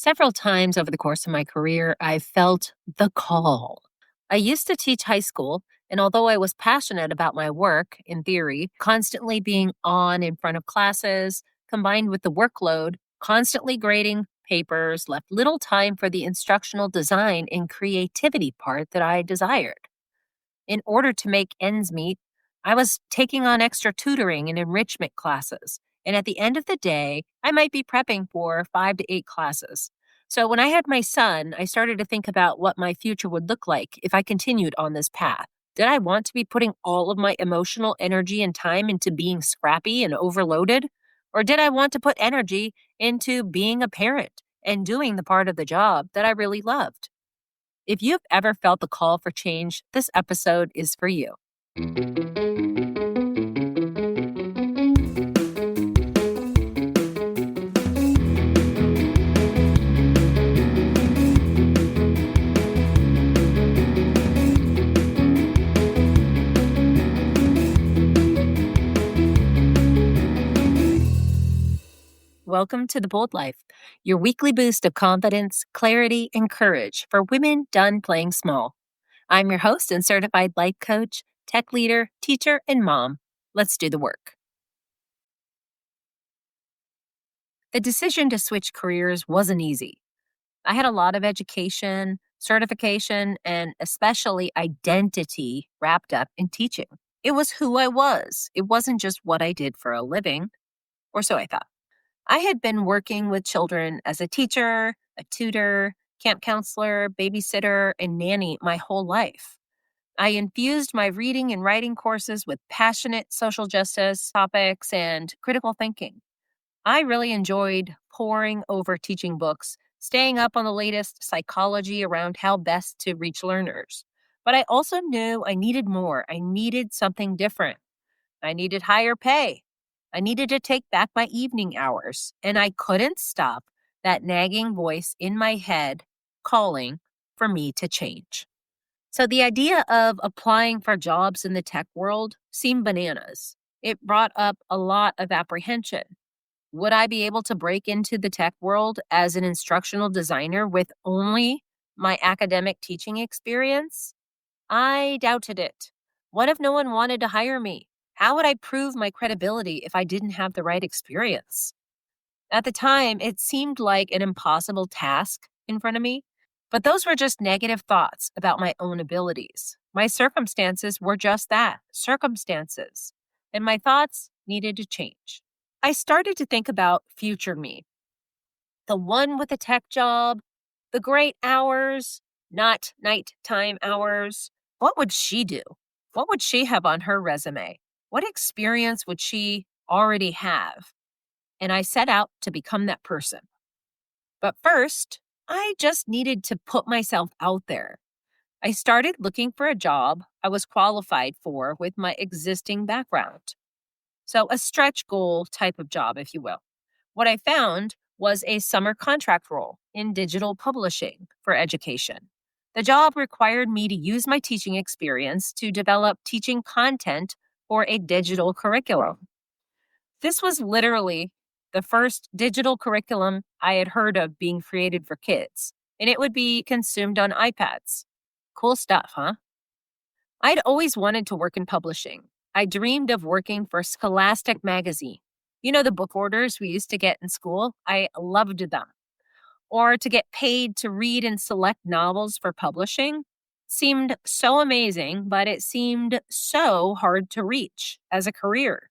Several times over the course of my career, I felt the call. I used to teach high school, and although I was passionate about my work, in theory, constantly being on in front of classes, combined with the workload, constantly grading papers, left little time for the instructional design and creativity part that I desired. In order to make ends meet, I was taking on extra tutoring and enrichment classes. And at the end of the day, I might be prepping for 5 to 8 classes. So when I had my son, I started to think about what my future would look like if I continued on this path. Did I want to be putting all of my emotional energy and time into being scrappy and overloaded? Or did I want to put energy into being a parent and doing the part of the job that I really loved? If you've ever felt the call for change, this episode is for you. Welcome to The Bold Life, your weekly boost of confidence, clarity, and courage for women done playing small. I'm your host and certified life coach, tech leader, teacher, and mom. Let's do the work. The decision to switch careers wasn't easy. I had a lot of education, certification, and especially identity wrapped up in teaching. It was who I was. It wasn't just what I did for a living, or so I thought. I had been working with children as a teacher, a tutor, camp counselor, babysitter, and nanny my whole life. I infused my reading and writing courses with passionate social justice topics and critical thinking. I really enjoyed poring over teaching books, staying up on the latest psychology around how best to reach learners. But I also knew I needed more. I needed something different. I needed higher pay. I needed to take back my evening hours, and I couldn't stop that nagging voice in my head calling for me to change. So the idea of applying for jobs in the tech world seemed bananas. It brought up a lot of apprehension. Would I be able to break into the tech world as an instructional designer with only my academic teaching experience? I doubted it. What if no one wanted to hire me? How would I prove my credibility if I didn't have the right experience? At the time, it seemed like an impossible task in front of me, but those were just negative thoughts about my own abilities. My circumstances were just that, circumstances, and my thoughts needed to change. I started to think about future me, the one with a tech job, the great hours, not nighttime hours. What would she do? What would she have on her resume? What experience would she already have? And I set out to become that person. But first, I just needed to put myself out there. I started looking for a job I was qualified for with my existing background. So, a stretch goal type of job, if you will. What I found was a summer contract role in digital publishing for education. The job required me to use my teaching experience to develop teaching content for a digital curriculum. This was literally the first digital curriculum I had heard of being created for kids, and it would be consumed on iPads. Cool stuff, huh? I'd always wanted to work in publishing. I dreamed of working for Scholastic magazine. You know, the book orders we used to get in school? I loved them. Or to get paid to read and select novels for publishing seemed so amazing, but it seemed so hard to reach as a career.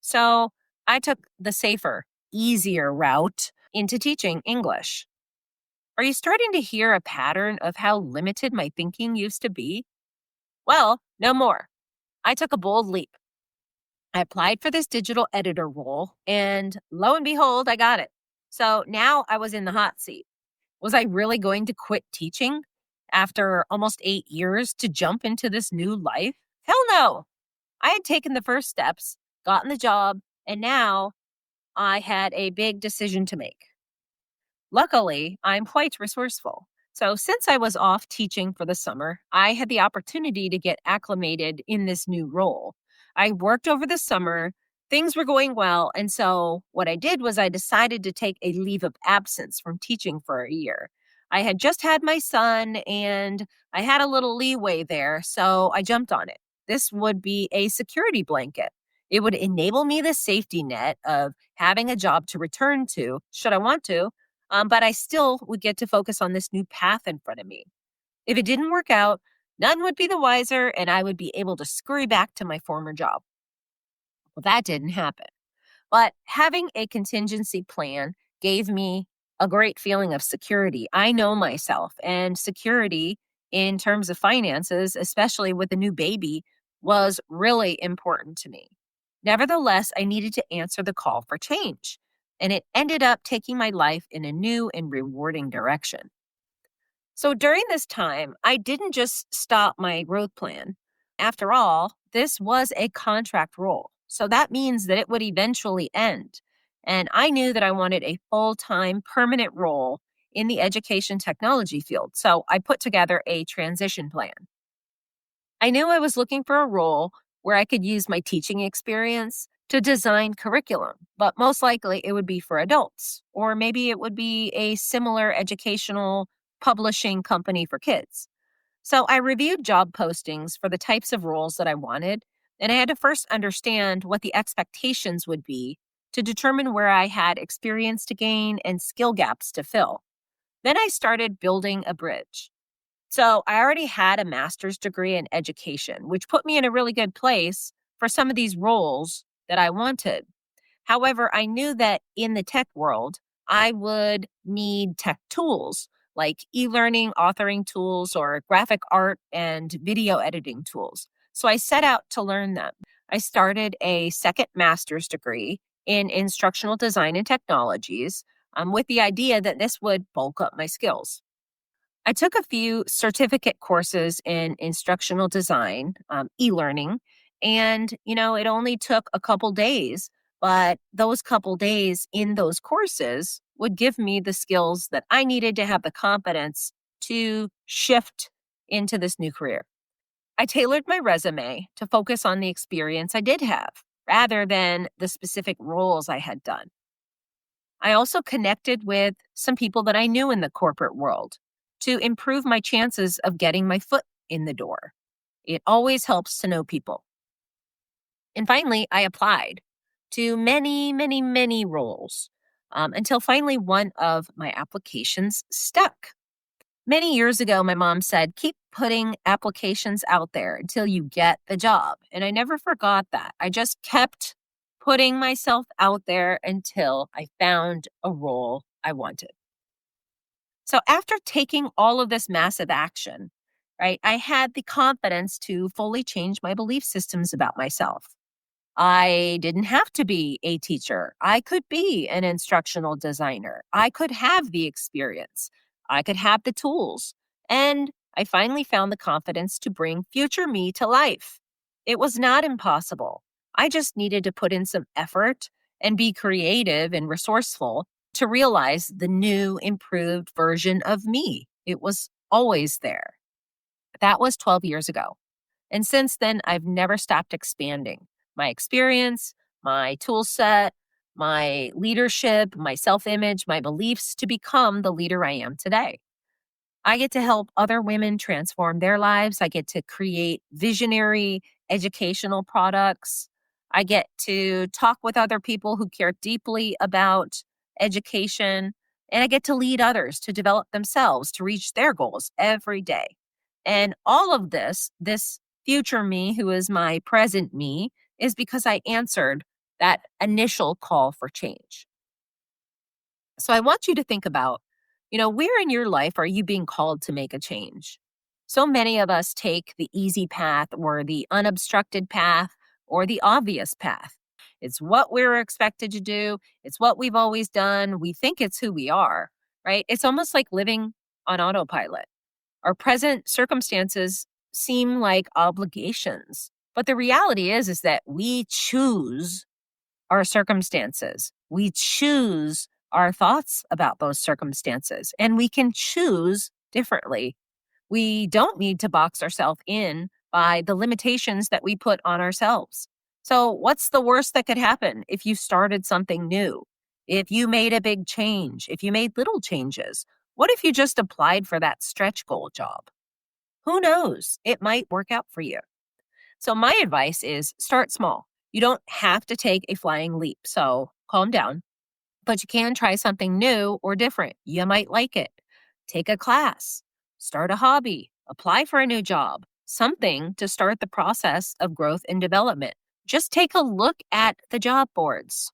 So I took the safer, easier route into teaching English. Are you starting to hear a pattern of how limited my thinking used to be? Well, no more. I took a bold leap. I applied for this digital editor role, and lo and behold, I got it. So now I was in the hot seat. Was I really going to quit teaching after almost 8 years to jump into this new life? Hell no. I had taken the first steps, gotten the job, and now I had a big decision to make. Luckily, I'm quite resourceful. So since I was off teaching for the summer, I had the opportunity to get acclimated in this new role. I worked over the summer Things were going well. And so what I did was I decided to take a leave of absence from teaching for a year. I had just had my son and I had a little leeway there. So I jumped on it. This would be a security blanket. It would enable me the safety net of having a job to return to, should I want to, but I still would get to focus on this new path in front of me. If it didn't work out, none would be the wiser, and I would be able to scurry back to my former job. Well, that didn't happen. But having a contingency plan gave me a great feeling of security. I know myself, and security in terms of finances, especially with a new baby, was really important to me. Nevertheless, I needed to answer the call for change, and it ended up taking my life in a new and rewarding direction. So during this time, I didn't just stop my growth plan. After all, this was a contract role. So that means that it would eventually end. And I knew that I wanted a full time, permanent role in the education technology field. So I put together a transition plan. I knew I was looking for a role where I could use my teaching experience to design curriculum, but most likely it would be for adults, or maybe it would be a similar educational publishing company for kids. So I reviewed job postings for the types of roles that I wanted, and I had to first understand what the expectations would be to determine where I had experience to gain and skill gaps to fill. Then I started building a bridge. So I already had a master's degree in education, which put me in a really good place for some of these roles that I wanted. However, I knew that in the tech world, I would need tech tools like e learning, authoring tools, or graphic art and video editing tools. So I set out to learn them. I started a second master's degree in instructional design and technologies with the idea that this would bulk up my skills. I took a few certificate courses in instructional design, e-learning, and it only took a couple days, but those couple days in those courses would give me the skills that I needed to have the confidence to shift into this new career. I tailored my resume to focus on the experience I did have rather than the specific roles I had done. I also connected with some people that I knew in the corporate world to improve my chances of getting my foot in the door. It always helps to know people. And finally, I applied to many, many, many roles until finally one of my applications stuck. Many years ago, my mom said, keep putting applications out there until you get the job. And I never forgot that. I just kept putting myself out there until I found a role I wanted. So after taking all of this massive action, right, I had the confidence to fully change my belief systems about myself. I didn't have to be a teacher. I could be an instructional designer. I could have the experience. I could have the tools. And I finally found the confidence to bring future me to life. It was not impossible. I just needed to put in some effort and be creative and resourceful to realize the new, improved version of me. It was always there. That was 12 years ago. And since then, I've never stopped expanding my experience, my tool set, my leadership, my self image, my beliefs to become the leader I am today. I get to help other women transform their lives. I get to create visionary educational products. I get to talk with other people who care deeply about education. And I get to lead others to develop themselves to reach their goals every day. And all of this future me, who is my present me, is because I answered that initial call for change. So I want you to think about, where in your life are you being called to make a change? So many of us take the easy path or the unobstructed path or the obvious path. It's what we're expected to do. It's what we've always done. We think it's who we are, right? It's almost like living on autopilot. Our present circumstances seem like obligations, but the reality is that we choose our circumstances. We choose our thoughts about those circumstances, and we can choose differently. We don't need to box ourselves in by the limitations that we put on ourselves. So, what's the worst that could happen if you started something new? If you made a big change, if you made little changes? What if you just applied for that stretch goal job? Who knows? It might work out for you. So, my advice is start small. You don't have to take a flying leap. So, calm down, but you can try something new or different. You might like it. Take a class, start a hobby, apply for a new job, something to start the process of growth and development. Just take a look at the job boards.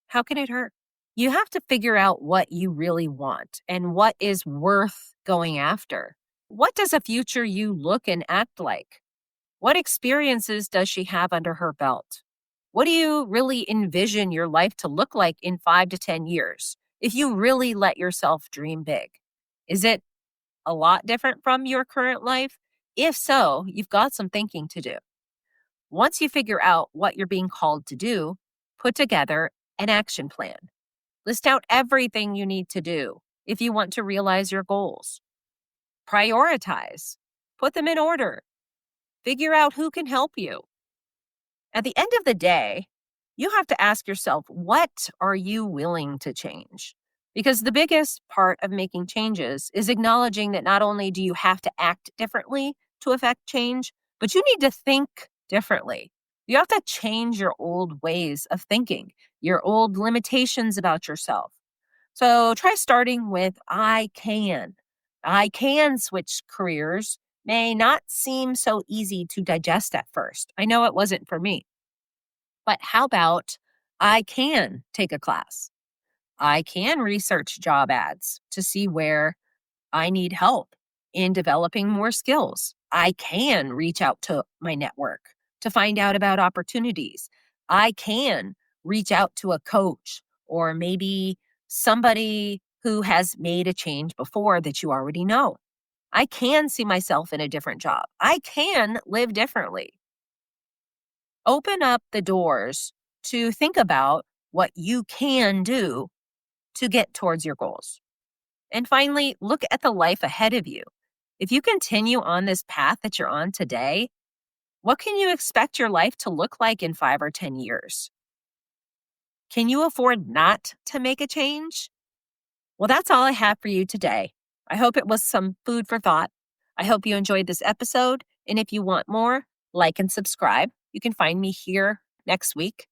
How can it hurt? You have to figure out what you really want and what is worth going after. What does a future you look and act like? What experiences does she have under her belt? What do you really envision your life to look like in 5 to 10 years if you really let yourself dream big? Is it a lot different from your current life? If so, you've got some thinking to do. Once you figure out what you're being called to do, put together an action plan. List out everything you need to do if you want to realize your goals. Prioritize. Put them in order. Figure out who can help you. At the end of the day, you have to ask yourself, what are you willing to change? Because the biggest part of making changes is acknowledging that not only do you have to act differently to affect change, but you need to think differently. You have to change your old ways of thinking, your old limitations about yourself. So try starting with I can. I can switch careers may not seem so easy to digest at first. I know it wasn't for me. But how about I can take a class? I can research job ads to see where I need help in developing more skills. I can reach out to my network to find out about opportunities. I can reach out to a coach or maybe somebody who has made a change before that you already know. I can see myself in a different job. I can live differently. Open up the doors to think about what you can do to get towards your goals. And finally, look at the life ahead of you. If you continue on this path that you're on today, what can you expect your life to look like in 5 or 10 years? Can you afford not to make a change? Well, that's all I have for you today. I hope it was some food for thought. I hope you enjoyed this episode. And if you want more, like and subscribe. You can find me here next week.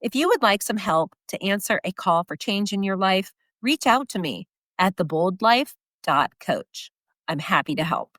If you would like some help to answer a call for change in your life, reach out to me at theboldlife.coach. I'm happy to help.